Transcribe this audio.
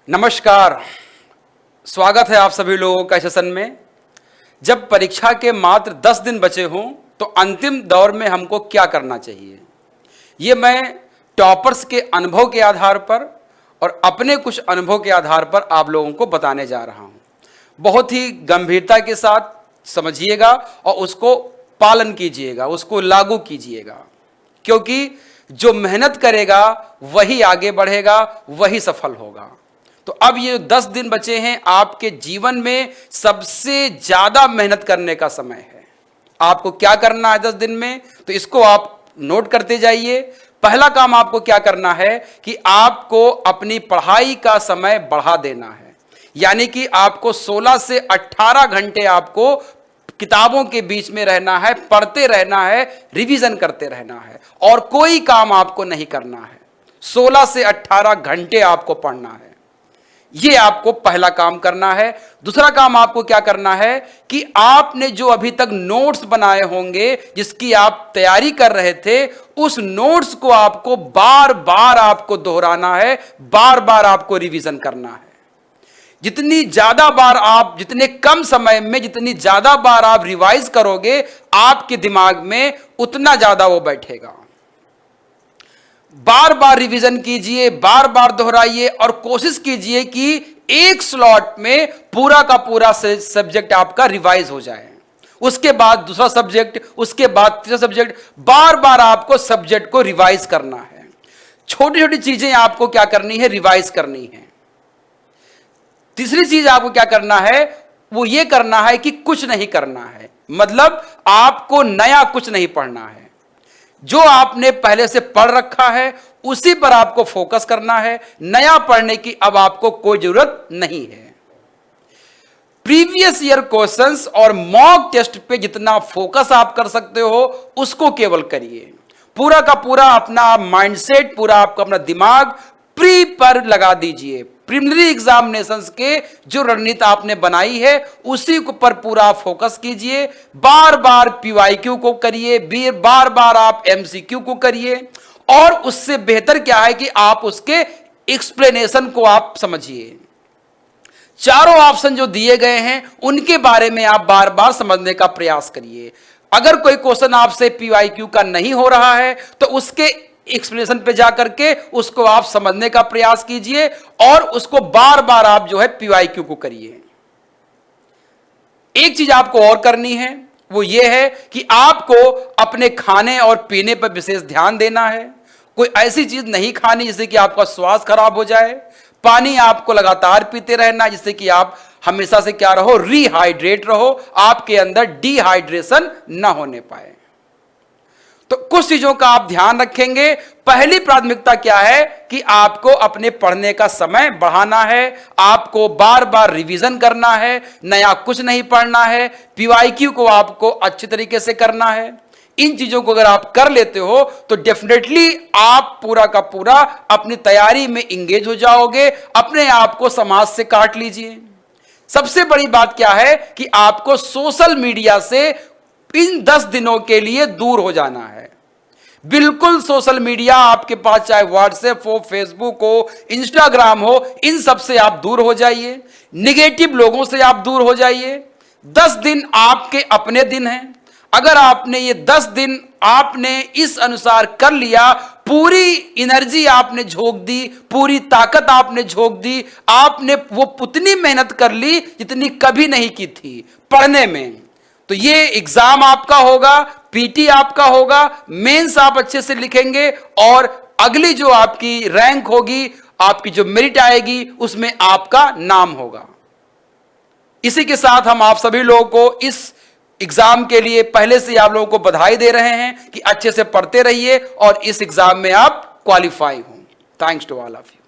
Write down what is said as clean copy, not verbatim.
नमस्कार, स्वागत है आप सभी लोगों का सेशन में। जब परीक्षा के मात्र 10 दिन बचे हों तो अंतिम दौर में हमको क्या करना चाहिए, ये मैं टॉपर्स के अनुभव के आधार पर और अपने कुछ अनुभव के आधार पर आप लोगों को बताने जा रहा हूं। बहुत ही गंभीरता के साथ समझिएगा और उसको पालन कीजिएगा, उसको लागू कीजिएगा, क्योंकि जो मेहनत करेगा वही आगे बढ़ेगा, वही सफल होगा। तो अब ये 10 दिन बचे हैं, आपके जीवन में सबसे ज्यादा मेहनत करने का समय है। आपको क्या करना है 10 दिन में, तो इसको आप नोट करते जाइए। पहला काम आपको क्या करना है कि आपको अपनी पढ़ाई का समय बढ़ा देना है, यानी कि आपको 16 से 18 घंटे आपको किताबों के बीच में रहना है, पढ़ते रहना है, रिवीजन करते रहना है और कोई काम आपको नहीं करना है। 16 से 18 घंटे आपको पढ़ना है, ये आपको पहला काम करना है। दूसरा काम आपको क्या करना है कि आपने जो अभी तक नोट्स बनाए होंगे, जिसकी आप तैयारी कर रहे थे, उस नोट्स को आपको बार बार आपको दोहराना है, बार बार आपको रिवीजन करना है। जितनी ज्यादा बार आप, जितने कम समय में जितनी ज्यादा बार आप रिवाइज करोगे, आपके दिमाग में उतना ज्यादा वो बैठेगा। बार बार रिवीजन कीजिए, बार बार दोहराइए और कोशिश कीजिए कि एक स्लॉट में पूरा का पूरा सब्जेक्ट आपका रिवाइज हो जाए। उसके बाद दूसरा सब्जेक्ट, उसके बाद तीसरा सब्जेक्ट, बार बार आपको सब्जेक्ट को रिवाइज करना है। छोटी छोटी चीजें आपको क्या करनी है, रिवाइज करनी है। तीसरी चीज आपको क्या करना है, वो ये करना है कि कुछ नहीं करना है, मतलब आपको नया कुछ नहीं पढ़ना है। जो आपने पहले से पढ़ रखा है उसी पर आपको फोकस करना है, नया पढ़ने की अब आपको कोई जरूरत नहीं है। प्रीवियस ईयर क्वेश्चंस और मॉक टेस्ट पे जितना फोकस आप कर सकते हो उसको केवल करिए। पूरा का पूरा अपना माइंडसेट, पूरा आपका अपना दिमाग प्री पर लगा दीजिए। प्रीलिमिनरी एग्जामिनेशंस के जो रणनीति आपने बनाई है उसी पर पूरा फोकस कीजिए। बार बार पीवाईक्यू को करिए, बार बार आप एमसीक्यू को करिए और उससे बेहतर क्या है कि आप उसके एक्सप्लेनेशन को आप समझिए। चारों ऑप्शन जो दिए गए हैं उनके बारे में आप बार बार समझने का प्रयास करिए। अगर कोई क्वेश्चन आपसे पीवाईक्यू का नहीं हो रहा है तो उसके एक्सप्लेनेशन पे जाकर के उसको आप समझने का प्रयास कीजिए और उसको बार बार आप जो है पीवाईक्यू को करिए। एक चीज आपको और करनी है, वो ये है कि आपको अपने खाने और पीने पर विशेष ध्यान देना है। कोई ऐसी चीज नहीं खानी जिससे कि आपका स्वास्थ्य खराब हो जाए। पानी आपको लगातार पीते रहना जिससे कि आप हमेशा से क्या रहो, रिहाइड्रेट रहो, आपके अंदर डिहाइड्रेशन ना होने पाए। तो कुछ चीजों का आप ध्यान रखेंगे। पहली प्राथमिकता क्या है कि आपको अपने पढ़ने का समय बढ़ाना है, आपको बार बार रिवीजन करना है, नया कुछ नहीं पढ़ना है, पीवाईक्यू को आपको अच्छे तरीके से करना है। इन चीजों को अगर आप कर लेते हो तो डेफिनेटली आप पूरा का पूरा अपनी तैयारी में इंगेज हो जाओगे। अपने आप को समाज से काट लीजिए। सबसे बड़ी बात क्या है कि आपको सोशल मीडिया से इन 10 दिनों के लिए दूर हो जाना है। बिल्कुल सोशल मीडिया आपके पास, चाहे व्हाट्सएप हो, फेसबुक हो, इंस्टाग्राम हो, इन सब से आप दूर हो जाइए। निगेटिव लोगों से आप दूर हो जाइए। 10 दिन आपके अपने दिन हैं। अगर आपने ये 10 दिन आपने इस अनुसार कर लिया, पूरी एनर्जी आपने झोंक दी, पूरी ताकत आपने झोंक दी, आपने वो उतनी मेहनत कर ली जितनी कभी नहीं की थी पढ़ने में, तो ये एग्जाम आपका होगा, पीटी आपका होगा, मेंस आप अच्छे से लिखेंगे और अगली जो आपकी रैंक होगी, आपकी जो मेरिट आएगी, उसमें आपका नाम होगा। इसी के साथ हम आप सभी लोगों को इस एग्जाम के लिए पहले से आप लोगों को बधाई दे रहे हैं कि अच्छे से पढ़ते रहिए और इस एग्जाम में आप क्वालिफाई हों। Thanks to all of you.